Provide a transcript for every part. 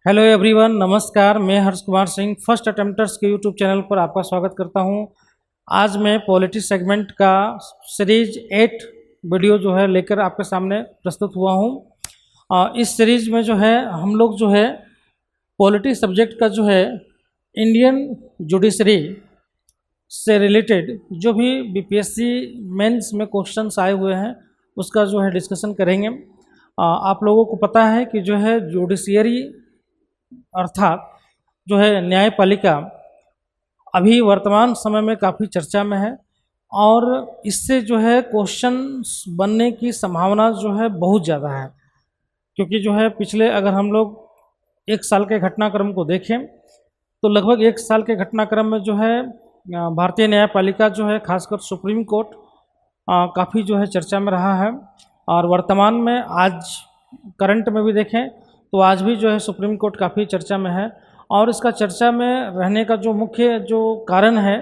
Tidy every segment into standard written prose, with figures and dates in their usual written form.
Hello everyone, नमस्कार। मैं Harsh Kumar Singh first अटेम्प्टर्स के यूट्यूब चैनल पर आपका स्वागत करता हूं। आज मैं पॉलिटी सेगमेंट का सीरीज 8 वीडियो जो है लेकर आपके सामने प्रस्तुत हुआ हूं। इस सीरीज में जो है हम लोग जो है पॉलिटी सब्जेक्ट का जो है इंडियन जुडिशरी से रिलेटेड जो भी बीपीएससी मेंस में क्वेश्चंस आए हुए हैं उसका जो है डिस्कशन करेंगे। आप लोगों को पता है कि जो है जुडिशियरी अर्थात जो है न्यायपालिका अभी वर्तमान समय में काफ़ी चर्चा में है और इससे जो है क्वेश्चन बनने की संभावना जो है बहुत ज़्यादा है, क्योंकि जो है पिछले अगर हम लोग एक साल के घटनाक्रम को देखें तो लगभग एक साल के घटनाक्रम में जो है भारतीय न्यायपालिका जो है खासकर सुप्रीम कोर्ट काफ़ी जो है चर्चा में रहा है। और वर्तमान में आज करंट में भी देखें तो आज भी जो है सुप्रीम कोर्ट काफ़ी चर्चा में है और इसका चर्चा में रहने का जो मुख्य जो कारण है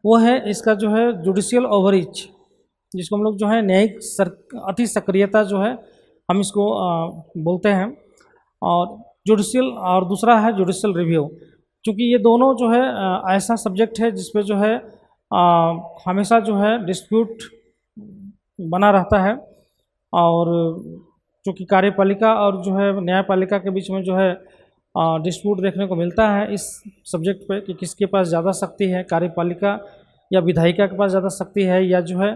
वो है इसका जो है जुडिशियल ओवररीच, जिसको हम लोग जो है न्यायिक अति सक्रियता जो है हम इसको बोलते हैं, और जुडिशियल और दूसरा है जुडिशियल रिव्यू। क्योंकि ये दोनों जो है ऐसा सब्जेक्ट है जिसपे जो है हमेशा जो है डिस्प्यूट बना रहता है और क्योंकि कार्यपालिका और जो है न्यायपालिका के बीच में जो है डिस्प्यूट देखने को मिलता है इस सब्जेक्ट पे कि किसके पास ज़्यादा शक्ति है, कार्यपालिका या विधायिका के पास ज़्यादा शक्ति है या जो है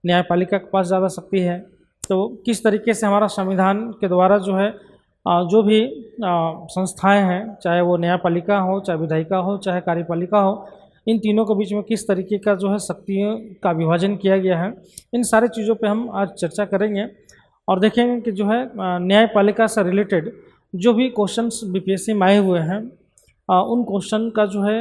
न्यायपालिका के पास ज़्यादा शक्ति है। तो किस तरीके से हमारा संविधान के द्वारा जो है जो भी संस्थाएं हैं, चाहे वो न्यायपालिका हो, चाहे विधायिका हो, चाहे कार्यपालिका हो, इन तीनों के बीच में किस तरीके का जो है शक्तियों का विभाजन किया गया है, इन सारी चीज़ों पे हम आज चर्चा करेंगे और देखेंगे कि जो है न्यायपालिका से रिलेटेड जो भी क्वेश्चंस बीपीएससी में आए हुए हैं उन क्वेश्चन का जो है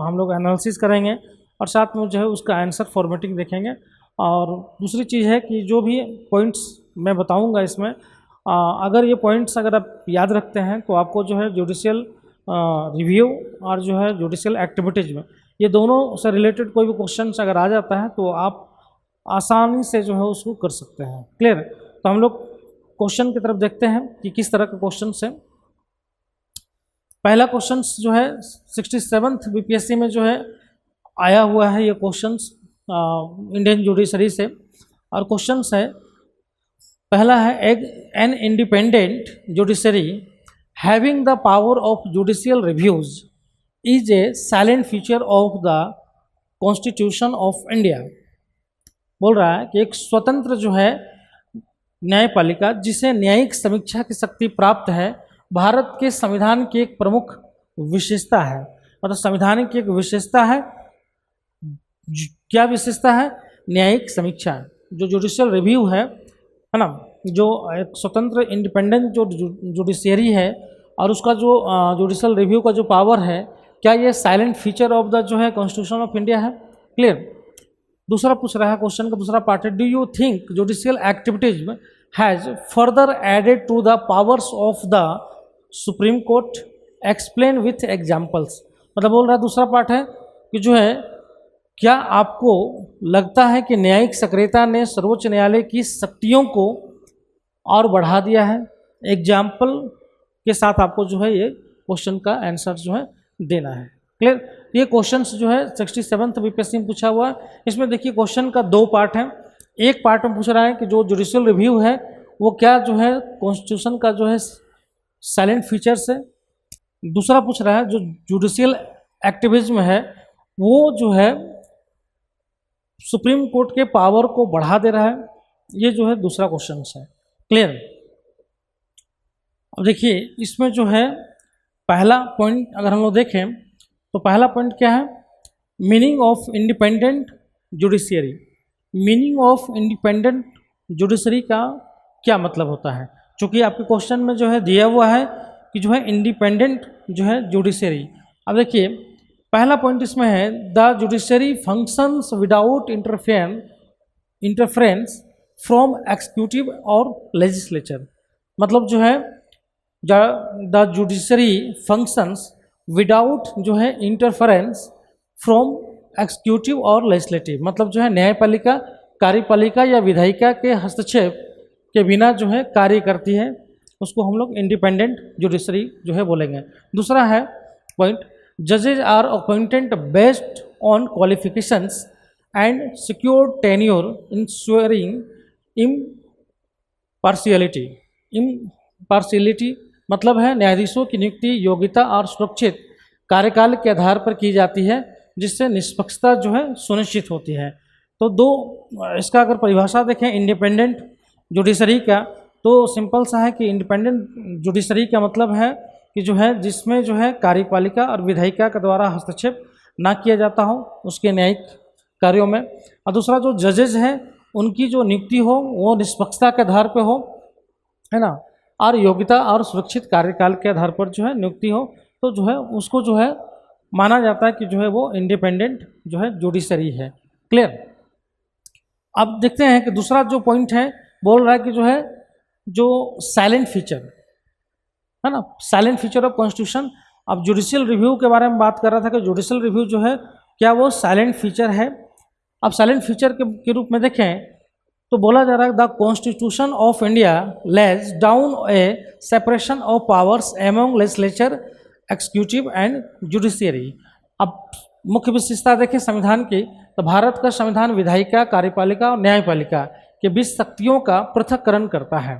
हम लोग एनालिसिस करेंगे और साथ में जो है उसका आंसर फॉर्मेटिंग देखेंगे। और दूसरी चीज़ है कि जो भी पॉइंट्स मैं बताऊंगा इसमें अगर ये पॉइंट्स अगर आप याद रखते हैं तो आपको जो है जुडिशियल रिव्यू और जो है जुडिशियल एक्टिविटीज़ में ये दोनों से रिलेटेड कोई भी क्वेश्चन अगर आ जाता है तो आप आसानी से जो है उसको कर सकते हैं। क्लियर? तो हम लोग क्वेश्चन की तरफ देखते हैं कि किस तरह के क्वेश्चन है। पहला क्वेश्चन जो है 67th बीपीएससी में जो है आया हुआ है ये क्वेश्चन इंडियन जुडिशरी से, और क्वेश्चन है पहला है an independent judiciary having the power of judicial reviews is a silent feature of the constitution of India. बोल रहा है कि एक स्वतंत्र जो है न्यायपालिका जिसे न्यायिक समीक्षा की शक्ति प्राप्त है भारत के संविधान की एक प्रमुख विशेषता है। मतलब संविधान की एक विशेषता है, क्या विशेषता है? न्यायिक समीक्षा। जो जुडिशियल रिव्यू है ना, जो एक स्वतंत्र इंडिपेंडेंट जो जुडिशियरी है और उसका जो जुडिशियल रिव्यू का जो पावर है, क्या ये साइलेंट फीचर ऑफ द जो है कॉन्स्टिट्यूशन ऑफ इंडिया है? क्लियर? दूसरा पूछ रहा है क्वेश्चन का दूसरा पार्ट है, do you think judicial activities has further added to the powers of the Supreme Court, explain with examples. मतलब बोल रहा है दूसरा पार्ट है कि जो है क्या आपको लगता है कि न्यायिक सक्रियता ने सर्वोच्च न्यायालय की शक्तियों को और बढ़ा दिया है? एग्जाम्पल के साथ आपको जो है ये क्वेश्चन का आंसर जो है देना है। क्लियर? ये क्वेश्चंस जो है 67th बीपीएससी में पूछा हुआ है। इसमें देखिए क्वेश्चन का दो पार्ट है। एक पार्ट में पूछ रहा है कि जो जुडिशियल रिव्यू है वो क्या जो है कॉन्स्टिट्यूशन का जो है साइलेंट फीचर्स है। दूसरा पूछ रहा है जो जुडिशियल एक्टिविज्म है वो जो है सुप्रीम कोर्ट के पावर को बढ़ा दे रहा है। ये जो है दूसरा क्वेश्चन है। क्लियर? अब देखिए इसमें जो है पहला पॉइंट अगर हम लोग देखें तो पहला पॉइंट क्या है? Meaning of independent judiciary. Meaning of independent judiciary का क्या मतलब होता है? चूँकि आपके क्वेश्चन में जो है दिया हुआ है कि जो है इंडिपेंडेंट जो है जुडिशरी। अब देखिए पहला पॉइंट इसमें है the judiciary functions without interference from executive और लेजिस्लेचर। मतलब जो है द जुडिशरी फंक्शंस विदाउट जो है इंटरफेरेंस फ्रॉम एक्सिक्यूटिव और लेजिस्लेटिव। मतलब जो है न्यायपालिका कार्यपालिका या विधायिका के हस्तक्षेप के बिना जो है कार्य करती है उसको हम लोग इंडिपेंडेंट जुडिशरी जो है बोलेंगे। दूसरा है पॉइंट, जजेज are appointed based on qualifications and secure tenure ensuring impartiality. Impartiality मतलब है न्यायाधीशों की नियुक्ति योग्यता और सुरक्षित कार्यकाल के आधार पर की जाती है, जिससे निष्पक्षता जो है सुनिश्चित होती है। तो दो इसका अगर परिभाषा देखें इंडिपेंडेंट जुडिशरी का, तो सिंपल सा है कि इंडिपेंडेंट जुडिशरी का मतलब है कि जो है जिसमें जो है कार्यपालिका और विधायिका के द्वारा हस्तक्षेप ना किया जाता हो उसके न्यायिक कार्यों में। और दूसरा जो जजेज हैं उनकी जो नियुक्ति हो वो निष्पक्षता के आधार पर हो, है ना, और योग्यता और सुरक्षित कार्यकाल के आधार पर जो है नियुक्ति हो, तो जो है उसको जो है माना जाता है कि जो है वो इंडिपेंडेंट जो है जुडिशरी है। क्लियर। अब देखते हैं कि दूसरा जो पॉइंट है बोल रहा है कि जो है जो साइलेंट फीचर है ना, साइलेंट फीचर ऑफ कॉन्स्टिट्यूशन। अब जुडिशियल रिव्यू के बारे में बात कर रहा था कि जुडिशियल रिव्यू जो है क्या वो साइलेंट फीचर है। अब साइलेंट फीचर के रूप में देखें तो बोला जा रहा है the constitution of India lays down A separation of powers among legislature, executive and judiciary. अब मुख्य विशेषता देखें संविधान की, तो भारत का संविधान विधायिका, कार्यपालिका और न्यायपालिका के बीच शक्तियों का पृथक्करण करता है।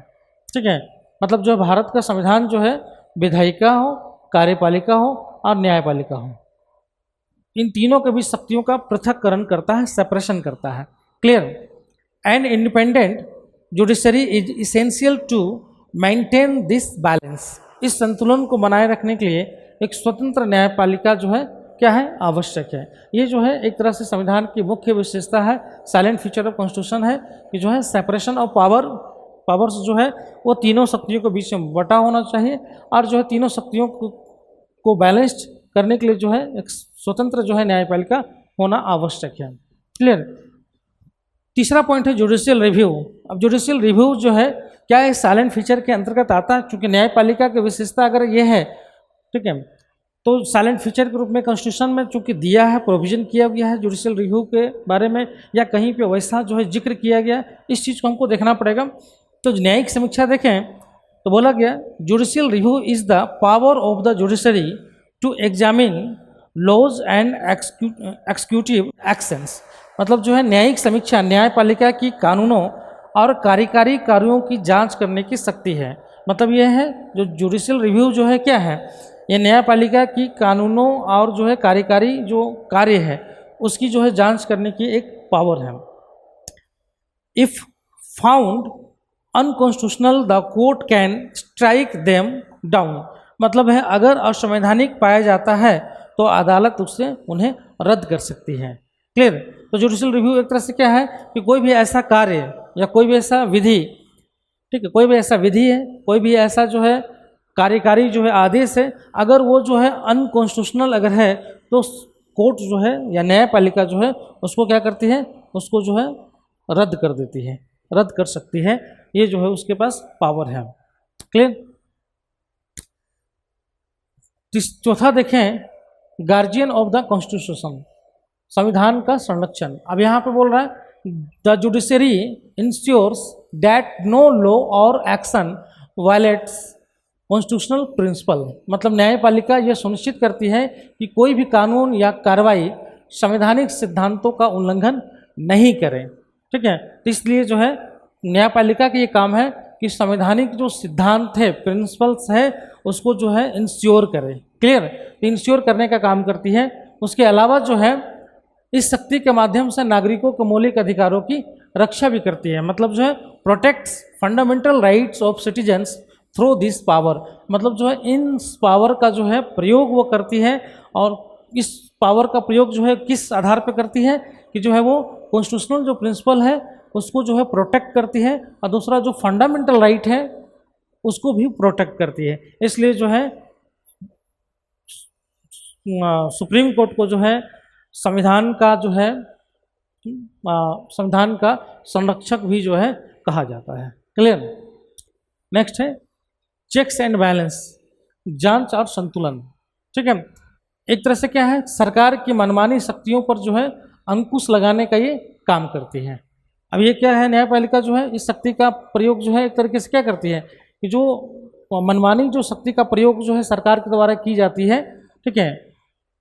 ठीक है, मतलब जो भारत का संविधान जो है विधायिका हो, कार्यपालिका हो और न्यायपालिका हो, इन तीनों के बीच शक्तियों का पृथक्करण करता है, सेपरेशन करता है। Clear. And independent judiciary is essential to maintain this balance. इस संतुलन को बनाए रखने के लिए एक स्वतंत्र न्यायपालिका जो है क्या है, आवश्यक है। ये जो है एक तरह से संविधान की मुख्य विशेषता है, साइलेंट फीचर ऑफ कॉन्स्टिट्यूशन है कि जो है सेपरेशन ऑफ पावर्स जो है वो तीनों शक्तियों के बीच में बटा होना चाहिए, और जो है तीनों शक्तियों को बैलेंस्ड करने के लिए जो है एक स्वतंत्र जो है न्यायपालिका होना आवश्यक है। क्लियर। तीसरा पॉइंट है जुडिशियल रिव्यू। अब जुडिशियल रिव्यू जो है क्या है, साइलेंट फीचर के अंतर्गत आता है, क्योंकि न्यायपालिका की विशेषता अगर ये है, ठीक है, तो साइलेंट फीचर के रूप में कॉन्स्टिट्यूशन में चूंकि दिया है, प्रोविजन किया गया है जुडिशियल रिव्यू के बारे में, या कहीं पे वैसा जो है जिक्र किया गया, इस चीज़ को हमको देखना पड़ेगा। तो न्यायिक समीक्षा देखें तो बोला गया judicial review is the power of the judiciary to examine laws and executive actions. मतलब जो है न्यायिक समीक्षा न्यायपालिका की कानूनों और कार्यकारी कार्यों की जांच करने की शक्ति है। मतलब यह है जो जुडिशियल रिव्यू जो है क्या है, ये न्यायपालिका की कानूनों और जो है कार्यकारी जो कार्य है उसकी जो है जांच करने की एक पावर है। If found unconstitutional the court can strike them down. मतलब है अगर असंवैधानिक पाया जाता है तो अदालत उससे उन्हें रद्द कर सकती है। क्लियर। तो जुडिशियल रिव्यू एक तरह से क्या है कि कोई भी ऐसा कार्य या कोई भी ऐसा विधि, ठीक है, कोई भी ऐसा विधि है, कोई भी ऐसा जो है कार्यकारी जो है आदेश है, अगर वो जो है अनकॉन्स्टिट्यूशनल अगर है तो कोर्ट जो है या न्यायपालिका जो है उसको क्या करती है, उसको जो है रद्द कर देती है, रद्द कर सकती है। ये जो है उसके पास पावर है। क्लियर। चौथा देखें गार्जियन ऑफ द कॉन्स्टिट्यूशन, संविधान का संरक्षण। अब यहाँ पे बोल रहा है the judiciary ensures that no law or action violates constitutional principle. मतलब न्यायपालिका यह सुनिश्चित करती है कि कोई भी कानून या कार्रवाई संवैधानिक सिद्धांतों का उल्लंघन नहीं करे। ठीक है, तो इसलिए जो है न्यायपालिका का ये काम है कि संवैधानिक जो सिद्धांत है, प्रिंसिपल्स है, उसको जो है इंश्योर करे। क्लियर। इंश्योर करने का काम करती है। उसके अलावा जो है इस शक्ति के माध्यम से नागरिकों के मौलिक अधिकारों की रक्षा भी करती है। मतलब जो है protects fundamental rights of citizens through this power. मतलब जो है इन पावर का जो है प्रयोग वो करती है, और इस पावर का प्रयोग जो है किस आधार पर करती है कि जो है वो कॉन्स्टिट्यूशनल जो प्रिंसिपल है उसको जो है प्रोटेक्ट करती है, और दूसरा जो फंडामेंटल राइट है उसको भी प्रोटेक्ट करती है। इसलिए जो है सुप्रीम कोर्ट को जो है संविधान का जो है संविधान का संरक्षक भी जो है कहा जाता है। क्लियर। नेक्स्ट है चेक्स एंड बैलेंस, जांच और संतुलन। ठीक है, एक तरह से क्या है सरकार की मनमानी शक्तियों पर जो है अंकुश लगाने का ये काम करती है। अब ये क्या है, न्यायपालिका जो है इस शक्ति का प्रयोग जो है एक तरीके से क्या करती है कि जो मनमानी जो शक्ति का प्रयोग जो है सरकार के द्वारा की जाती है, ठीक है,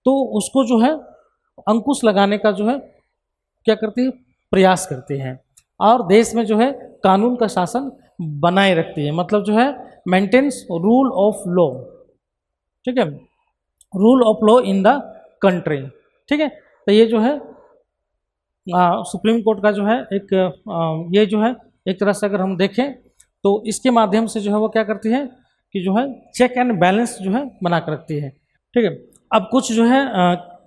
तो उसको जो है अंकुश लगाने का जो है क्या करती है, प्रयास करती है, और देश में जो है कानून का शासन बनाए रखती है, मतलब जो है मेंटेन्स रूल ऑफ लॉ, ठीक है, rule of law in the country, ठीक है। तो ये जो है सुप्रीम कोर्ट का जो है एक ये जो है एक तरह से अगर हम देखें तो इसके माध्यम से जो है वो क्या करती है कि जो है चेक एंड बैलेंस जो है बना कर रखती है, ठीक है। अब कुछ जो है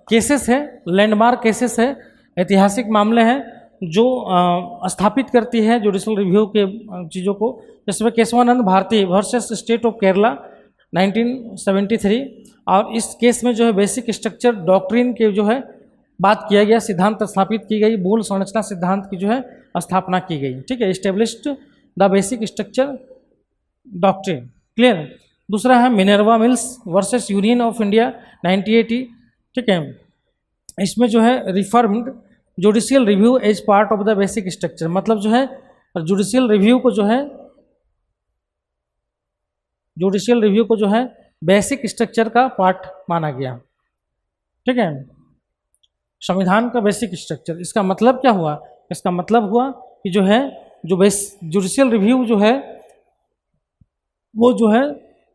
केसेस है, लैंडमार्क केसेस है, ऐतिहासिक मामले हैं जो स्थापित करती है जुडिशल रिव्यू के चीज़ों को। जिसमें Kesavananda Bharati versus state of Kerala 1973, और इस केस में जो है बेसिक स्ट्रक्चर डॉक्ट्रिन के जो है बात किया गया, सिद्धांत स्थापित की गई, मूल संरचना सिद्धांत की जो है स्थापना की गई, ठीक है, established the basic structure doctrine, clear. दूसरा है Minerva Mills versus Union of India 1980, ठीक है, इसमें जो है reformed judicial review as part of the basic structure, मतलब जो है जुडिशियल रिव्यू को जो है बेसिक स्ट्रक्चर का पार्ट माना गया, ठीक है, संविधान का बेसिक स्ट्रक्चर। इसका मतलब क्या हुआ, इसका मतलब हुआ कि जो है जो जुडिशियल रिव्यू जो है वो जो है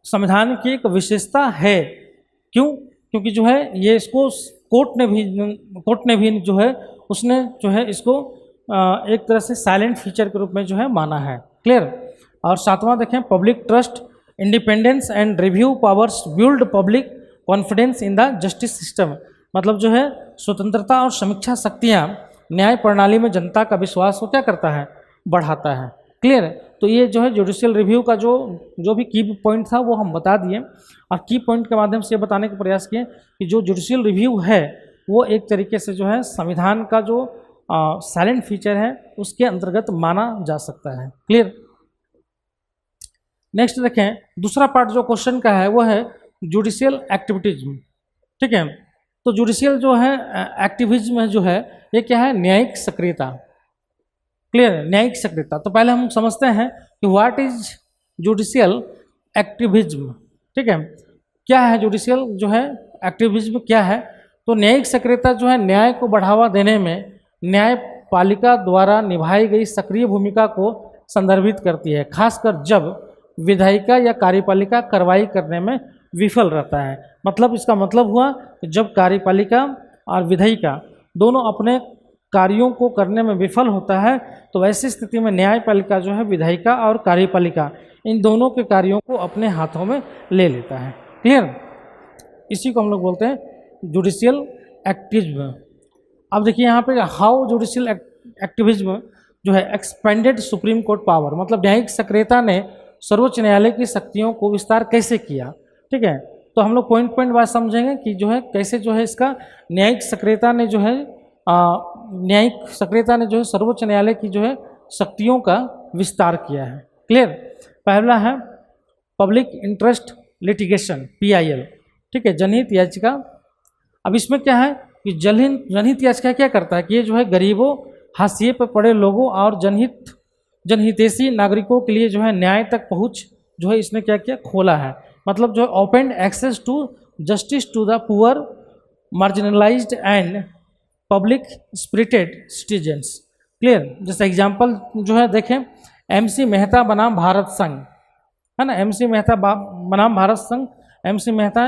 संविधान की एक विशेषता है। क्यों? क्योंकि जो है ये इसको कोर्ट ने भी जो है उसने जो है इसको एक तरह से साइलेंट फीचर के रूप में जो है माना है, क्लियर। और सातवां देखें, public trust, independence and review powers build public confidence in the justice system, मतलब जो है स्वतंत्रता और समीक्षा शक्तियाँ न्याय प्रणाली में जनता का विश्वास को क्या करता है, बढ़ाता है, क्लियर। तो ये जो है जुडिशियल रिव्यू का जो भी की पॉइंट था वो हम बता दिए, और की पॉइंट के माध्यम से ये बताने का प्रयास किए कि जो जुडिशियल रिव्यू है वो एक तरीके से जो है संविधान का जो साइलेंट फीचर है उसके अंतर्गत माना जा सकता है, क्लियर। नेक्स्ट देखें, दूसरा पार्ट जो क्वेश्चन का है वो है जुडिशियल एक्टिविटीज्म, ठीक है। तो जुडिशियल जो है एक्टिविज्म जो है ये क्या है, न्यायिक सक्रियता, क्लियर, न्यायिक सक्रियता। तो पहले हम समझते हैं कि व्हाट इज जुडिशियल एक्टिविज्म, ठीक है, क्या है जुडिशियल जो है एक्टिविज्म क्या है। तो न्यायिक सक्रियता जो है न्याय को बढ़ावा देने में न्यायपालिका द्वारा निभाई गई सक्रिय भूमिका को संदर्भित करती है, खासकर जब विधायिका या कार्यपालिका कार्रवाई करने में विफल रहता है। मतलब इसका मतलब हुआ कि जब कार्यपालिका और विधायिका दोनों अपने कार्यों को करने में विफल होता है तो ऐसी स्थिति में न्यायपालिका जो है विधायिका और कार्यपालिका इन दोनों के कार्यों को अपने हाथों में ले लेता है, क्लियर। इसी को हम लोग बोलते हैं जुडिशियल एक्टिविज्म। अब देखिए यहाँ पे हाउ जुडिशियल एक्टिविज्म जो है एक्सपेंडेड सुप्रीम कोर्ट पावर, मतलब न्यायिक सक्रियता ने सर्वोच्च न्यायालय की शक्तियों को विस्तार कैसे किया, ठीक है। तो हम लोग पॉइंट बात समझेंगे कि जो है कैसे जो है इसका न्यायिक सक्रियता ने जो है सर्वोच्च न्यायालय की जो है शक्तियों का विस्तार किया है, क्लियर। पहला है पब्लिक इंटरेस्ट लिटिगेशन PIL, ठीक है, जनहित याचिका। अब इसमें क्या है कि जनहित याचिका क्या करता है कि ये जो है गरीबों, हाशिए पर पड़े लोगों और जनहितैषी नागरिकों के लिए जो है न्याय तक पहुंच जो है इसने क्या किया, खोला है। मतलब जो है open access to justice to the poor, marginalised and public spirited citizens, clear. जैसे एग्जांपल जो है देखें, MC मेहता बनाम भारत संघ, है ना, MC मेहता बनाम भारत संघ, MC Mehta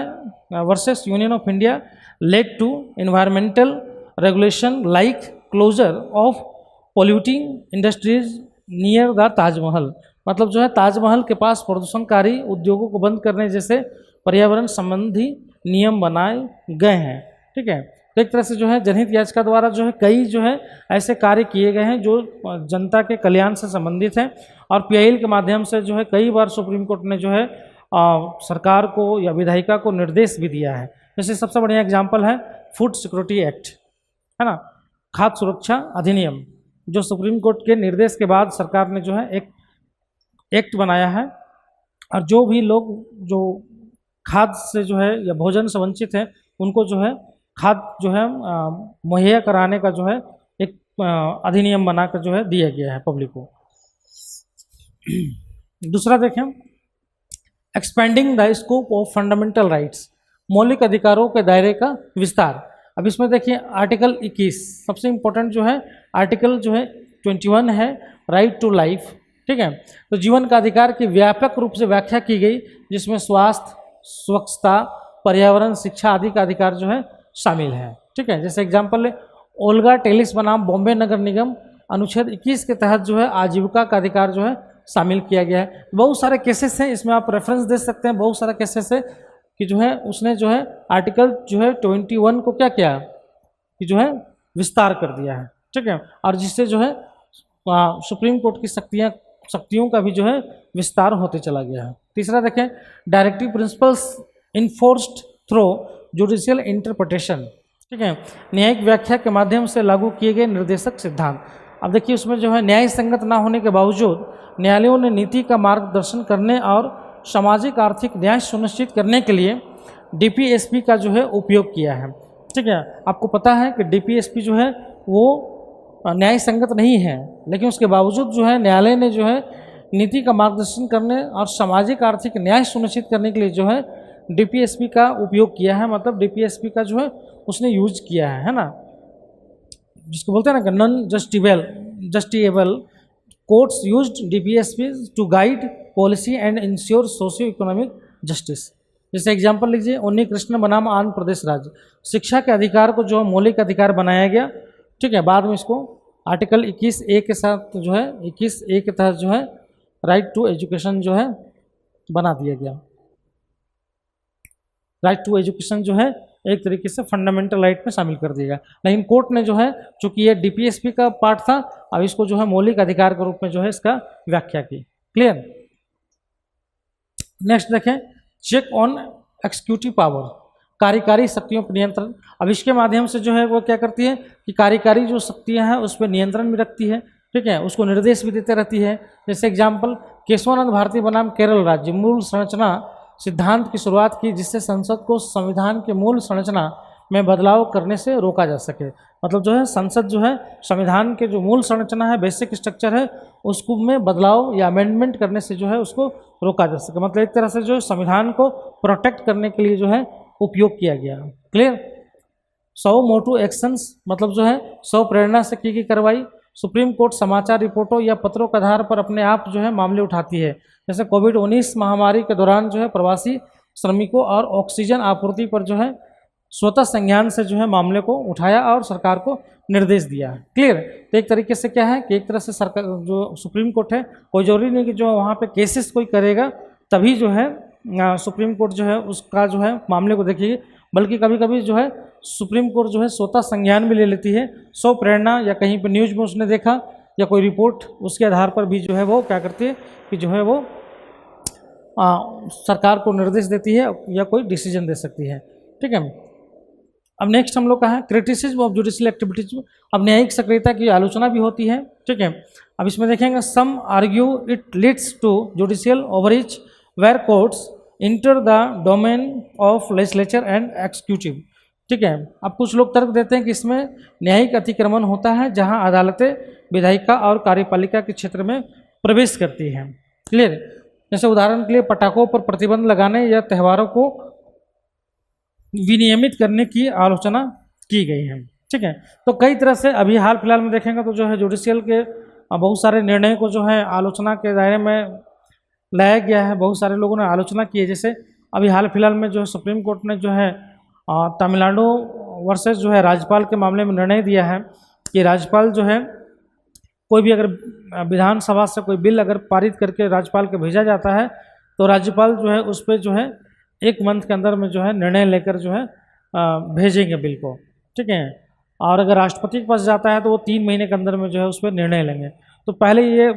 versus Union of India led to environmental regulation like closure of polluting industries near the Taj Mahal, मतलब जो है ताजमहल के पास प्रदूषणकारी उद्योगों को बंद करने जैसे पर्यावरण संबंधी नियम बनाए गए हैं, ठीक है। तो एक तरह से जो है जनहित याचिका द्वारा जो है कई जो है ऐसे कार्य किए गए हैं जो जनता के कल्याण से संबंधित हैं, और PIL के माध्यम से जो है कई बार सुप्रीम कोर्ट ने जो है सरकार को या विधायिका को निर्देश भी दिया है। जैसे सबसे बढ़िया एग्जाम्पल है फूड सिक्योरिटी एक्ट, है ना, खाद्य सुरक्षा अधिनियम, जो सुप्रीम कोर्ट के निर्देश के बाद सरकार ने जो है एक एक्ट बनाया है, और जो भी लोग जो खाद्य से जो है या भोजन से वंचित हैं उनको जो है खाद्य जो है मुहैया कराने का जो है एक अधिनियम बनाकर जो है दिया गया है पब्लिक को। दूसरा देखें expanding the scope of fundamental rights, मौलिक अधिकारों के दायरे का विस्तार। अब इसमें देखिए आर्टिकल 21 सबसे इम्पोर्टेंट जो है, आर्टिकल जो है 21 है, राइट टू लाइफ। ठीक है, तो जीवन का अधिकार की व्यापक रूप से व्याख्या की गई, जिसमें स्वास्थ्य, स्वच्छता, पर्यावरण, शिक्षा आदि का अधिकार जो है शामिल है। ठीक है, जैसे एग्जाम्पल है ओल्गा टेलिस बनाम बॉम्बे नगर निगम, अनुच्छेद 21 के तहत जो है आजीविका का अधिकार जो है शामिल किया गया है। बहुत सारे केसेस हैं, इसमें आप रेफरेंस दे सकते हैं, बहुत सारा केसेस है कि जो है उसने जो है आर्टिकल जो है 21 को क्या किया कि जो है विस्तार कर दिया है। ठीक है, और जिससे जो है सुप्रीम कोर्ट की शक्तियों का भी जो है विस्तार होते चला गया है। तीसरा देखें, directive principles enforced through judicial interpretation. ठीक है, न्यायिक व्याख्या के माध्यम से लागू किए गए निर्देशक सिद्धांत। अब देखिए उसमें जो है न्याय संगत ना होने के बावजूद न्यायालयों ने नीति का मार्गदर्शन करने और सामाजिक आर्थिक न्याय सुनिश्चित करने के लिए डीपीएसपी का जो है उपयोग किया है। ठीक है, आपको पता है कि डीपीएसपी जो है वो न्याय संगत नहीं है, लेकिन उसके बावजूद जो है न्यायालय ने जो है नीति का मार्गदर्शन करने और सामाजिक आर्थिक न्याय सुनिश्चित करने के लिए जो है डीपीएसपी का उपयोग किया है, मतलब डीपीएसपी का जो है उसने यूज किया है ना, जिसको बोलते हैं ना कि non justiciable courts used DPSP to guide policy and ensure socio economic justice. जैसे एग्जांपल लीजिए, उन्नी कृष्ण बनाम आंध्र प्रदेश राज्य, शिक्षा के अधिकार को जो मौलिक अधिकार बनाया गया। ठीक है, बाद में इसको आर्टिकल 21A के साथ जो है 21A के तहत जो है राइट टू एजुकेशन जो है बना दिया गया। राइट टू एजुकेशन जो है एक तरीके से फंडामेंटल राइट में शामिल कर दिया गया, लेकिन कोर्ट ने जो है चूंकि ये डीपीएसपी का पार्ट था, अब इसको जो है मौलिक अधिकार के रूप में जो है इसका व्याख्या की। क्लियर। नेक्स्ट देखें, चेक ऑन एक्सिक्यूटिव पावर, कार्यकारी शक्तियों पर नियंत्रण। अब इसके माध्यम से जो है वो क्या करती है कि कार्यकारी जो शक्तियां हैं उस पर नियंत्रण भी रखती है। ठीक है, उसको निर्देश भी देते रहती है। जैसे एग्जाम्पल, केशवानंद भारती बनाम केरल राज्य, मूल संरचना सिद्धांत की शुरुआत की, जिससे संसद को संविधान के मूल संरचना में बदलाव करने से रोका जा सके। मतलब जो है संसद जो है संविधान के जो मूल संरचना है, बेसिक स्ट्रक्चर है, उसको में बदलाव या अमेंडमेंट करने से जो है उसको रोका जा सके। मतलब एक तरह से जो संविधान को प्रोटेक्ट करने के लिए जो है उपयोग किया गया। क्लियर। 100 मोटू एक्शंस, मतलब जो है 100 प्रेरणा से की गई कार्रवाई। सुप्रीम कोर्ट समाचार रिपोर्टों या पत्रों के आधार पर अपने आप जो है मामले उठाती है। जैसे कोविड-19 महामारी के दौरान जो है प्रवासी श्रमिकों और ऑक्सीजन आपूर्ति पर जो है स्वतः संज्ञान से जो है मामले को उठाया और सरकार को निर्देश दिया। क्लियर। तो एक तरीके से क्या है कि एक तरह से सरकार जो सुप्रीम कोर्ट है, कोई जरूरी नहीं कि जो वहाँ पे केसेस कोई करेगा तभी जो है सुप्रीम कोर्ट जो है उसका जो है मामले को देखिए, बल्कि कभी कभी जो है सुप्रीम कोर्ट जो है स्वतः संज्ञान भी ले लेती है। 100 प्रेरणा या कहीं पर न्यूज में उसने देखा या कोई रिपोर्ट, उसके आधार पर भी जो है वो क्या करती है कि जो है वो सरकार को निर्देश देती है या कोई डिसीजन दे सकती है। ठीक है। अब नेक्स्ट हम लोग का है क्रिटिसिज्म ऑफ जुडिशियल एक्टिविटीज। अब न्यायिक सक्रियता की आलोचना भी होती है। ठीक है। अब इसमें देखेंगे, some argue it leads to judicial overreach where courts enter the domain of legislature and executive. ठीक है। अब कुछ लोग तर्क देते हैं कि इसमें न्यायिक अतिक्रमण होता है, जहां अदालतें विधायिका और कार्यपालिका के क्षेत्र में प्रवेश करती हैं। क्लियर। जैसे उदाहरण के लिए पटाखों पर प्रतिबंध लगाने या त्योहारों को विनियमित करने की आलोचना की गई है। ठीक है। तो कई तरह से अभी हाल फिलहाल में देखेंगे तो जो है जुडिशियल के बहुत सारे निर्णय को जो है आलोचना के दायरे में लाया गया है, बहुत सारे लोगों ने आलोचना की है। जैसे अभी हाल फिलहाल में जो है सुप्रीम कोर्ट ने जो है तमिलनाडु वर्सेस जो है राज्यपाल के मामले में निर्णय दिया है कि राज्यपाल जो है कोई भी अगर विधानसभा से कोई बिल अगर पारित करके राज्यपाल को भेजा जाता है तो राज्यपाल जो है उस पर जो है 1 मंथ के अंदर में जो है निर्णय लेकर जो है भेजेंगे बिल को। ठीक है। और अगर राष्ट्रपति के पास जाता है तो वो 3 महीने के अंदर में जो है उस पर निर्णय लेंगे। तो पहले ये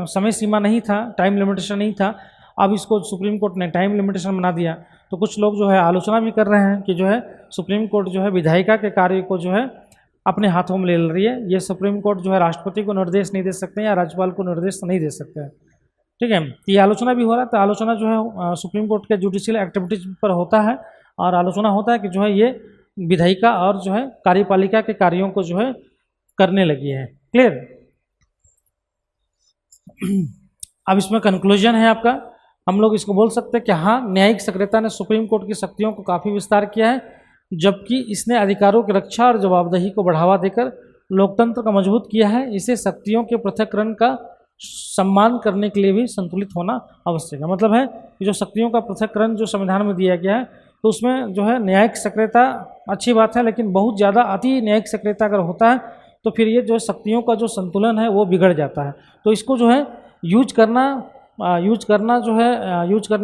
समय सीमा नहीं था, टाइम लिमिटेशन नहीं था। अब इसको सुप्रीम कोर्ट ने टाइम लिमिटेशन बना दिया। तो कुछ लोग जो है आलोचना भी कर रहे हैं कि जो है सुप्रीम कोर्ट जो है विधायिका के कार्य को जो है अपने हाथों में ले रही है। ये सुप्रीम कोर्ट जो है राष्ट्रपति को निर्देश नहीं दे सकते या राज्यपाल को निर्देश नहीं दे सकते हैं। ठीक है। ये आलोचना भी हो रहा है। तो आलोचना जो है सुप्रीम कोर्ट के जुडिशियल एक्टिविटीज पर होता है और आलोचना होता है कि जो है ये विधायिका और जो है कार्यपालिका के कार्यों को जो है करने लगी है। क्लियर। अब इसमें कंक्लूजन है आपका हम लोग इसको बोल सकते हैं कि हाँ, न्यायिक सक्रियता ने सुप्रीम कोर्ट की शक्तियों को काफ़ी विस्तार किया है, जबकि इसने अधिकारों की रक्षा और जवाबदेही को बढ़ावा देकर लोकतंत्र का मजबूत किया है। इसे शक्तियों के पृथक्करण का सम्मान करने के लिए भी संतुलित होना आवश्यक है। मतलब है कि जो शक्तियों का पृथक्करण जो संविधान में दिया गया है, तो उसमें जो है न्यायिक सक्रियता अच्छी बात है, लेकिन बहुत ज़्यादा अति न्यायिक सक्रियता अगर होता है तो फिर ये जो शक्तियों का जो संतुलन है वो बिगड़ जाता है। तो इसको जो है यूज करने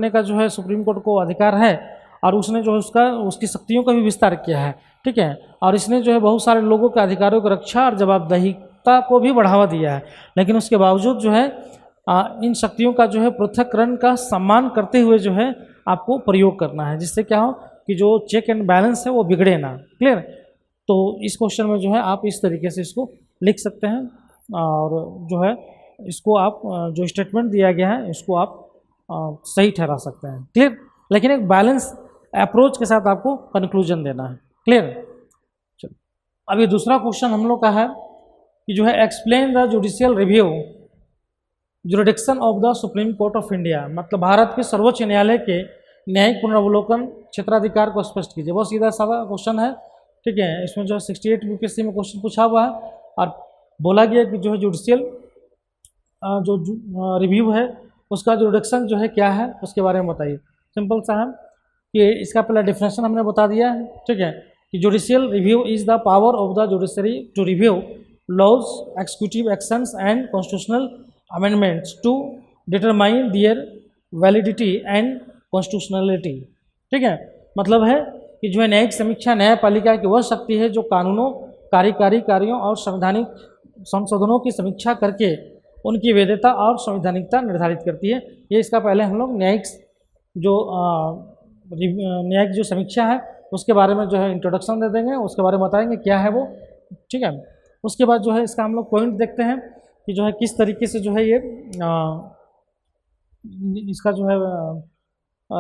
का जो है सुप्रीम कोर्ट को अधिकार है, और उसने जो है उसकी शक्तियों का भी विस्तार किया है, ठीक है। और इसने जो है बहुत सारे लोगों के अधिकारों की रक्षा और जवाबदेहीता को भी बढ़ावा दिया है, लेकिन उसके बावजूद जो है इन शक्तियों का जो है पृथक्करण का सम्मान करते हुए जो है आपको प्रयोग करना है, जिससे क्या हो कि जो चेक एंड बैलेंस है वो बिगड़े ना। क्लियर। तो इस क्वेश्चन में जो है आप इस तरीके से इसको लिख सकते हैं, और जो है इसको आप जो स्टेटमेंट दिया गया है इसको आप सही ठहरा सकते हैं। क्लियर। लेकिन एक बैलेंस अप्रोच के साथ आपको कंक्लूजन देना है। क्लियर। चलो, अभी दूसरा क्वेश्चन हम लोग का है कि जो है explain the judicial review jurisdiction of the Supreme court of India. मतलब भारत के सर्वोच्च न्यायालय के न्यायिक पुनर्वलोकन क्षेत्राधिकार को स्पष्ट कीजिए। बहुत सीधा साधा क्वेश्चन है, ठीक है। इसमें जो है 68 यूपीएससी में क्वेश्चन पूछा हुआ है, और बोला गया कि जो है जुडिशियल जो रिव्यू है उसका जुरिडिक्शन जो है क्या है उसके बारे में बताइए। सिंपल सा है कि इसका पहला डिफिनेशन हमने बता दिया है, ठीक है, कि judicial review is the power of the judiciary to review laws, executive actions and constitutional amendments to determine their validity and constitutionality. ठीक है, मतलब है कि जो है न्यायिक समीक्षा न्यायपालिका की वह शक्ति है जो कानूनों, कार्यकारी कार्यों और संवैधानिक संशोधनों की समीक्षा करके उनकी वैधता और संवैधानिकता निर्धारित करती है। ये इसका पहले हम लोग न्यायिक जो समीक्षा है उसके बारे में जो है इंट्रोडक्शन दे देंगे, उसके बारे में बताएंगे क्या है वो। ठीक है, उसके बाद जो है इसका हम लोग पॉइंट देखते हैं कि जो है किस तरीके से जो है ये इसका जो है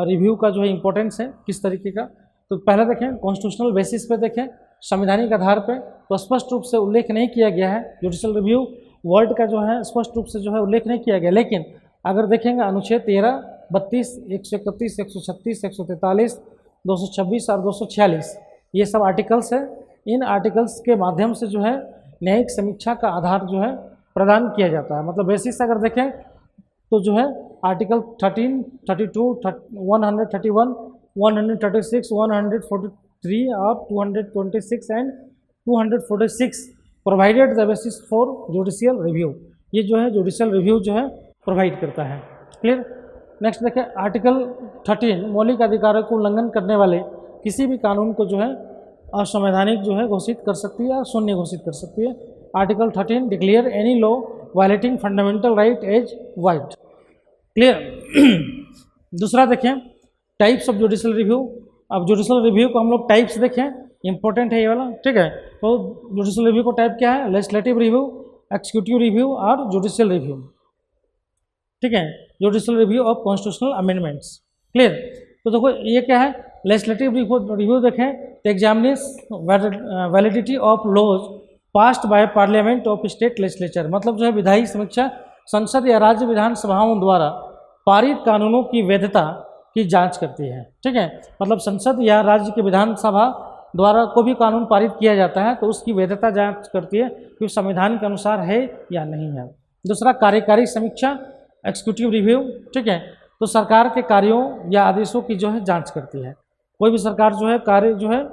रिव्यू का जो है इम्पोर्टेंस है किस तरीके का। तो पहले देखें कॉन्स्टिट्यूशनल बेसिस पे देखें, संवैधानिक आधार पे तो स्पष्ट रूप से उल्लेख नहीं किया गया है। जुडिशियल रिव्यू वर्ड का जो है स्पष्ट रूप से जो है उल्लेख नहीं किया गया, लेकिन अगर देखेंगे अनुच्छेद 13, 32, 131, 136, 143, 226 और 246 ये सब आर्टिकल्स है। इन आर्टिकल्स के माध्यम से जो है न्यायिक समीक्षा का आधार जो है प्रदान किया जाता है। मतलब बेसिस अगर देखें तो जो है आर्टिकल 13, 32, 131, 136, 143 और 226 and 246 provided the basis for judicial review. ये जो है जुडिशियल रिव्यू जो है प्रोवाइड करता है। क्लियर। नेक्स्ट देखें आर्टिकल 13 मौलिक अधिकारों को उल्लंघन करने वाले किसी भी कानून को जो है असंवैधानिक जो है घोषित कर सकती है, शून्य घोषित कर सकती है। Article 13 declare any law violating fundamental right as void. Clear. दूसरा देखें टाइप्स ऑफ जुडिशियल रिव्यू। अब जुडिशियल रिव्यू को हम लोग टाइप्स देखें, इंपॉर्टेंट है ये वाला। ठीक है, तो जुडिशियल रिव्यू को टाइप क्या है? लेजिस्लेटिव रिव्यू, एक्जीक्यूटिव रिव्यू और जुडिशियल रिव्यू। ठीक है, judicial review of constitutional amendments. Clear. तो देखो ये क्या है? लेजिस्लेटिव रिव्यू देखें तो examines validity of laws passed by parliament of state legislature. मतलब जो है विधायी समीक्षा संसद या राज्य विधानसभाओं द्वारा पारित कानूनों की वैधता की जांच करती है। ठीक है, मतलब संसद या राज्य के विधानसभा द्वारा कोई भी कानून पारित किया जाता है तो उसकी वैधता जांच करती है कि संविधान के अनुसार है या नहीं है। दूसरा कार्यकारी समीक्षा, एक्जीक्यूटिव रिव्यू। ठीक है, तो सरकार के कार्यों या आदेशों की जो है जांच करती है। कोई भी सरकार जो है कार्य जो है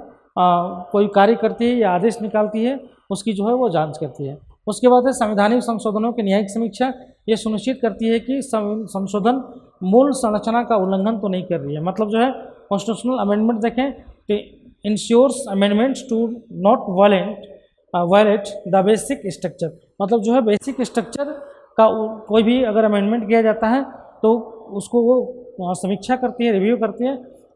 कोई कार्य करती है या आदेश निकालती है उसकी जो है वो जांच करती है। उसके बाद है संवैधानिक संशोधनों की न्यायिक समीक्षा। ये सुनिश्चित करती है कि संशोधन मूल संरचना का उल्लंघन तो नहीं कर रही है। मतलब जो है कॉन्स्टिट्यूशनल अमेंडमेंट देखें तो ensures amendments to not violate the basic structure. मतलब जो है बेसिक स्ट्रक्चर का कोई भी अगर अमेंडमेंट किया जाता है तो उसको वो समीक्षा करती है, रिव्यू करती है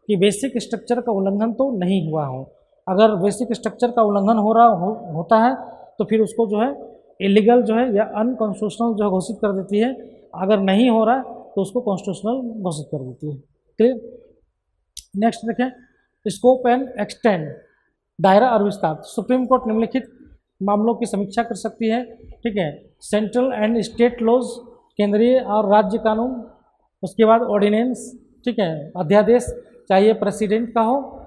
कि बेसिक स्ट्रक्चर का उल्लंघन तो नहीं हुआ हो। अगर बेसिक स्ट्रक्चर का उल्लंघन होता है तो फिर उसको जो है इलीगल जो है या अनकॉन्स्टिट्यूशनल जो है घोषित कर देती है। अगर नहीं हो रहा तो उसको कॉन्स्टिट्यूशनल घोषित कर देती है। क्लियर। नेक्स्ट देखें स्कोप एंड एक्सटेंड, दायरा और विस्तार। सुप्रीम कोर्ट निम्नलिखित मामलों की समीक्षा कर सकती है। ठीक है, सेंट्रल एंड स्टेट लॉज, केंद्रीय और राज्य कानून, उसके बाद ऑर्डिनेंस, ठीक है, अध्यादेश, चाहे ये प्रेसिडेंट का हो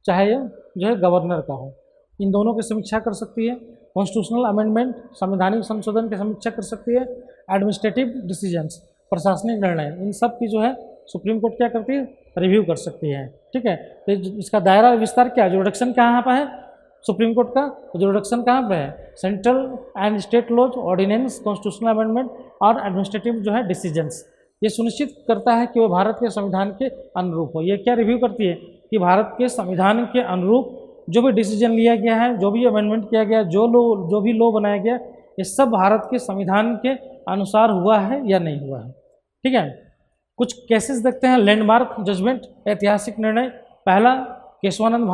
चाहे ये जो है गवर्नर का हो, इन दोनों की समीक्षा कर सकती है। कॉन्स्टिट्यूशनल अमेंडमेंट, संवैधानिक संशोधन की समीक्षा कर सकती है। एडमिनिस्ट्रेटिव डिसीजंस, प्रशासनिक निर्णय, इन सब की जो है सुप्रीम कोर्ट क्या करती है, रिव्यू कर सकती है, ठीक है। तो इसका दायरा विस्तार क्या, जुरिडिक्शन कहाँ पर है सुप्रीम कोर्ट का, जुरिडिक्शन कहाँ पर है, central and state laws, ordinance, constitutional amendment और एडमिनिस्ट्रेटिव जो है डिसीजंस। ये सुनिश्चित करता है कि वो भारत के संविधान के अनुरूप हो। ये क्या रिव्यू करती है कि भारत के संविधान के अनुरूप जो भी डिसीजन लिया गया है, जो भी अमेंडमेंट किया गया, जो भी लॉ बनाया गया, ये सब भारत के संविधान के अनुसार हुआ है या नहीं हुआ है, ठीक है। कुछ केसेस देखते हैं, लैंडमार्क जजमेंट, ऐतिहासिक निर्णय। पहला Kesavananda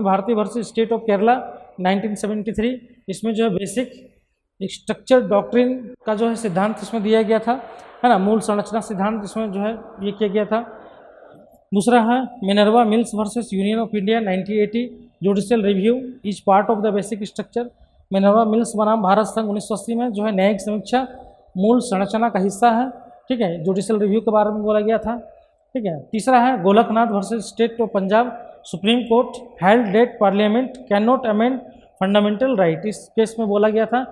Bharati versus state of Kerala 1973। इसमें जो है बेसिक स्ट्रक्चर डॉक्ट्रिन का जो है सिद्धांत इसमें दिया गया था, है ना, मूल संरचना सिद्धांत इसमें जो है ये किया गया था। दूसरा है Minerva Mills versus Union of India 1980, judicial review is part of the basic structure. Minerva mills बनाम भारत संघ 1980 में जो है न्यायिक समीक्षा मूल संरचना का हिस्सा है, ठीक है, जुडिशियल रिव्यू के बारे में बोला गया था, ठीक है। तीसरा है Golaknath versus state of Punjab, Supreme Court held that parliament can not amend fundamental right. इस केस में बोला गया था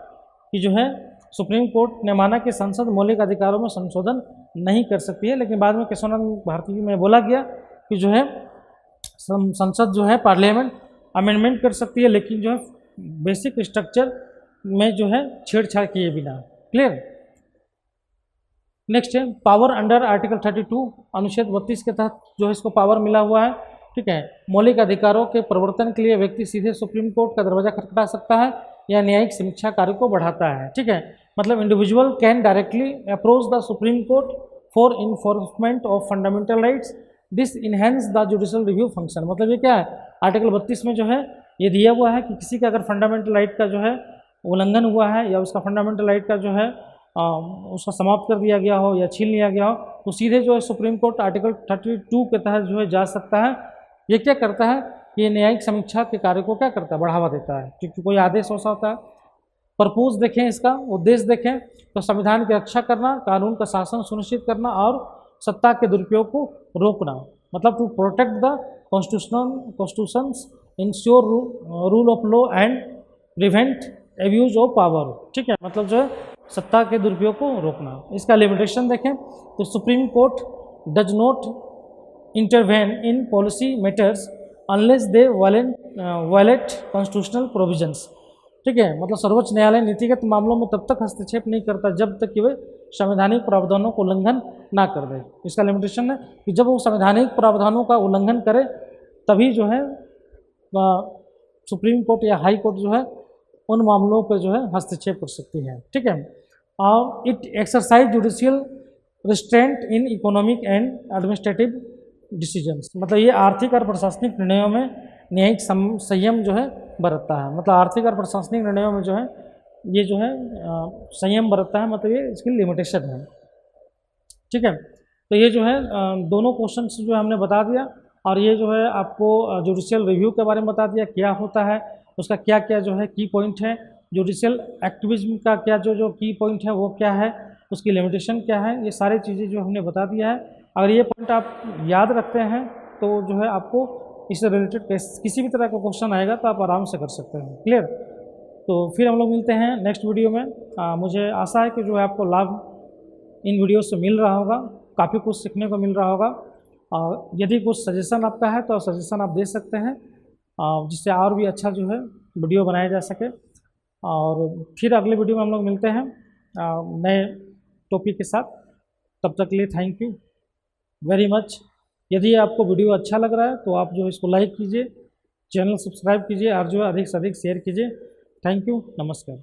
कि जो है सुप्रीम कोर्ट ने माना कि संसद मौलिक अधिकारों में संशोधन नहीं कर सकती है, लेकिन बाद में केशवानंद भारती में बोला गया कि जो है संसद जो है पार्लियामेंट अमेंडमेंट कर सकती है, लेकिन जो है बेसिक स्ट्रक्चर में जो है छेड़छाड़ किए बिना। क्लियर। नेक्स्ट है पावर अंडर आर्टिकल 32, अनुच्छेद 32 के तहत जो है इसको पावर मिला हुआ है, ठीक है। मौलिक अधिकारों के प्रवर्तन के लिए व्यक्ति सीधे सुप्रीम कोर्ट का दरवाजा खटखटा सकता है या न्यायिक समीक्षा कार्य को बढ़ाता है, ठीक है। मतलब individual can directly approach the Supreme court for enforcement of fundamental rights, this enhance the judicial review function. मतलब ये क्या है, आर्टिकल 32 में जो है ये दिया हुआ है कि किसी का अगर फंडामेंटल राइट का जो है उल्लंघन हुआ है या उसका फंडामेंटल राइट का जो है उसका समाप्त कर दिया गया हो या छीन लिया गया हो, तो सीधे जो है सुप्रीम कोर्ट आर्टिकल 32 के तहत जो है जा सकता है। ये क्या करता है, ये न्यायिक समीक्षा के कार्य को क्या करता है, बढ़ावा देता है, क्योंकि कोई आदेश हो सकता है। पर्पोज देखें, इसका उद्देश्य देखें तो संविधान की रक्षा करना, कानून का शासन सुनिश्चित करना और सत्ता के दुरुपयोग को रोकना, मतलब to protect the constitutions, ensure rule of law and prevent abuse of power, ठीक है। मतलब जो है सत्ता के दुरुपयोग को रोकना। इसका लिमिटेशन देखें तो Supreme Court does not intervene in policy matters unless they violate constitutional provisions, ठीक है। मतलब सर्वोच्च न्यायालय नीतिगत मामलों में तब तक हस्तक्षेप नहीं करता जब तक कि वे संवैधानिक प्रावधानों को उल्लंघन ना कर दे। इसका लिमिटेशन है कि जब वो संवैधानिक प्रावधानों का उल्लंघन करे तभी जो है सुप्रीम कोर्ट या हाई कोर्ट जो है उन मामलों पर जो है हस्तक्षेप कर सकती है, ठीक है। और it exercise judicial restraint in economic and administrative decisions, मतलब ये आर्थिक और प्रशासनिक निर्णयों में न्यायिक संयम जो है बरतता है। मतलब आर्थिक और प्रशासनिक निर्णयों में जो है ये जो है संयम बरतता है, मतलब ये इसकी लिमिटेशन है, ठीक है। तो ये जो है दोनों क्वेश्चन जो है हमने बता दिया, और ये जो है आपको जुडिशियल रिव्यू के बारे में बता दिया क्या होता है, उसका क्या क्या जो है की पॉइंट है, जुडिशियल एक्टिविज्म का क्या जो की पॉइंट है वो क्या है, उसकी लिमिटेशन क्या है, ये सारी चीज़ें जो हमने बता दिया है। अगर ये पॉइंट आप याद रखते हैं तो जो है आपको इससे रिलेटेड किसी भी तरह का क्वेश्चन आएगा तो आप आराम से कर सकते हैं। क्लियर। तो फिर हम लोग मिलते हैं नेक्स्ट वीडियो में। मुझे आशा है कि जो है आपको लाभ इन वीडियो से मिल रहा होगा, काफ़ी कुछ सीखने को मिल रहा होगा। और यदि कुछ सजेशन आपका है तो सजेशन आप दे सकते हैं, जिससे और भी अच्छा जो है वीडियो बनाया जा सके। और फिर अगले वीडियो में हम लोग मिलते हैं नए टॉपिक के साथ। तब तक के लिए थैंक यू वेरी मच। यदि आपको वीडियो अच्छा लग रहा है तो आप जो है इसको लाइक कीजिए, चैनल सब्सक्राइब कीजिए और जो है अधिक से अधिक शेयर कीजिए। थैंक यू, नमस्कार।